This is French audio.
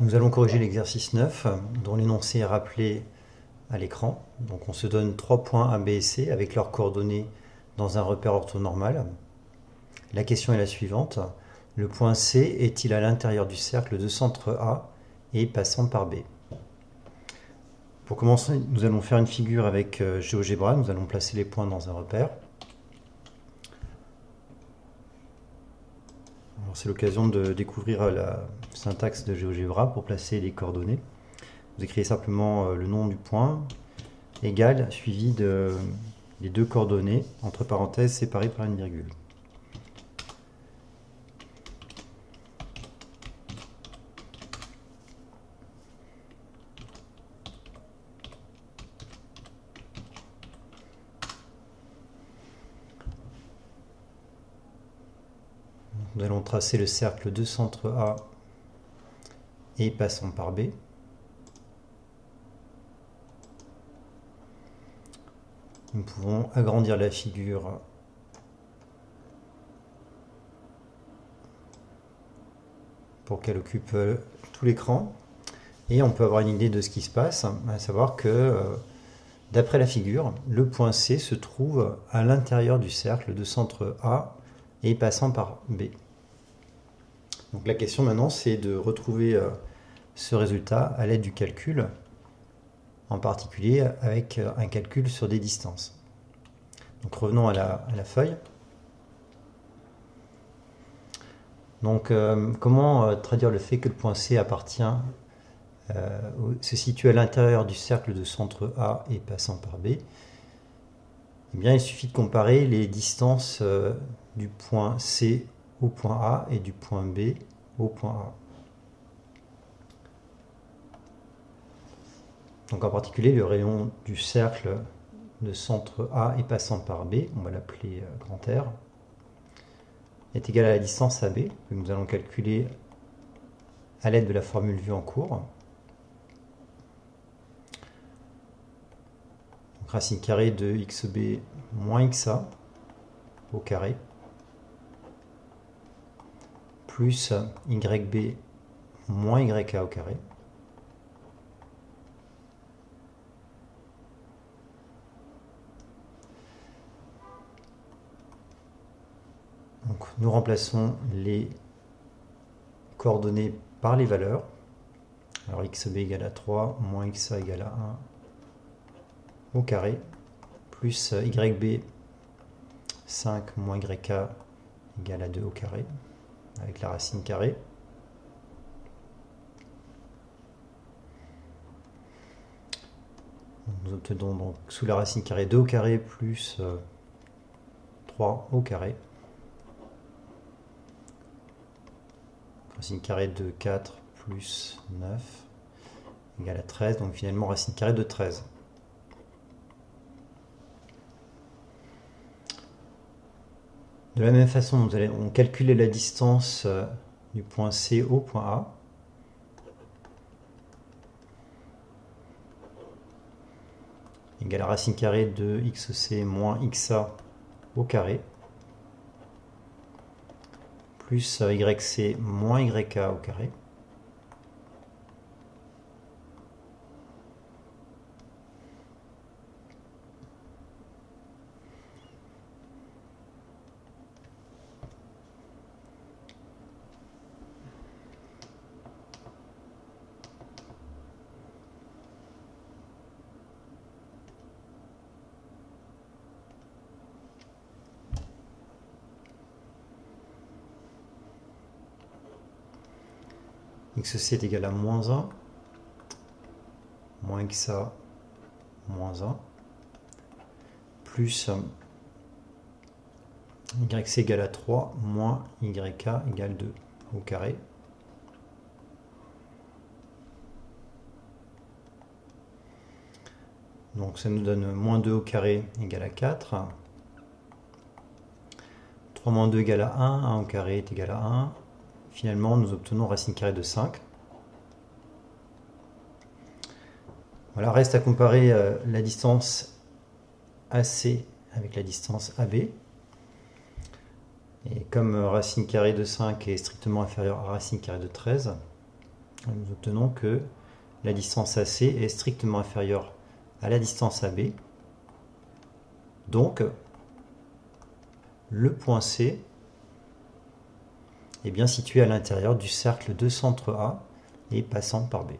Nous allons corriger l'exercice 9, dont l'énoncé est rappelé à l'écran. Donc on se donne 3 points A, B et C avec leurs coordonnées dans un repère orthonormal. La question est la suivante. Le point C est-il à l'intérieur du cercle de centre A et passant par B? Pour commencer, nous allons faire une figure avec GeoGebra. Nous allons placer les points dans un repère. C'est l'occasion de découvrir la syntaxe de GeoGebra pour placer les coordonnées. Vous écrivez simplement le nom du point, égal, suivi des deux coordonnées, entre parenthèses, séparées par une virgule. Nous allons tracer le cercle de centre A et passant par B. Nous pouvons agrandir la figure pour qu'elle occupe tout l'écran. Et on peut avoir une idée de ce qui se passe, à savoir que, d'après la figure, le point C se trouve à l'intérieur du cercle de centre A et passant par B. Donc la question maintenant, c'est de retrouver ce résultat à l'aide du calcul, en particulier avec un calcul sur des distances. Donc revenons à la feuille. Donc comment traduire le fait que le point C se situe à l'intérieur du cercle de centre A et passant par B? Eh bien, il suffit de comparer les distances du point C au point A et du point B au point A. Donc en particulier, le rayon du cercle de centre A et passant par B, on va l'appeler grand R, est égal à la distance AB, que nous allons calculer à l'aide de la formule vue en cours. Donc, racine carrée de xb moins xa au carré, plus yb moins yk au carré, donc nous remplaçons les coordonnées par les valeurs. Alors xb égale à 3, moins xa égale à 1 au carré, plus yb 5 moins yk égale à 2 au carré, avec la racine carrée. Nous obtenons donc sous la racine carrée 2 au carré plus 3 au carré. Racine carrée de 4 plus 9 égale à 13, donc finalement racine carrée de 13. De la même façon, nous allons calculer la distance du point C au point A. Égale à racine carrée de xc moins xa au carré, plus yc moins yk au carré. xc est égal à moins 1, moins xa, moins 1, plus yc égale à 3, moins yk égale 2 au carré. Donc ça nous donne moins 2 au carré égale à 4. 3 moins 2 égale à 1, 1 au carré est égal à 1. Finalement, nous obtenons racine carrée de 5. Voilà, reste à comparer la distance AC avec la distance AB. Et comme racine carrée de 5 est strictement inférieure à racine carrée de 13, nous obtenons que la distance AC est strictement inférieure à la distance AB. Donc, le point C est bien situé à l'intérieur du cercle de centre A et passant par B.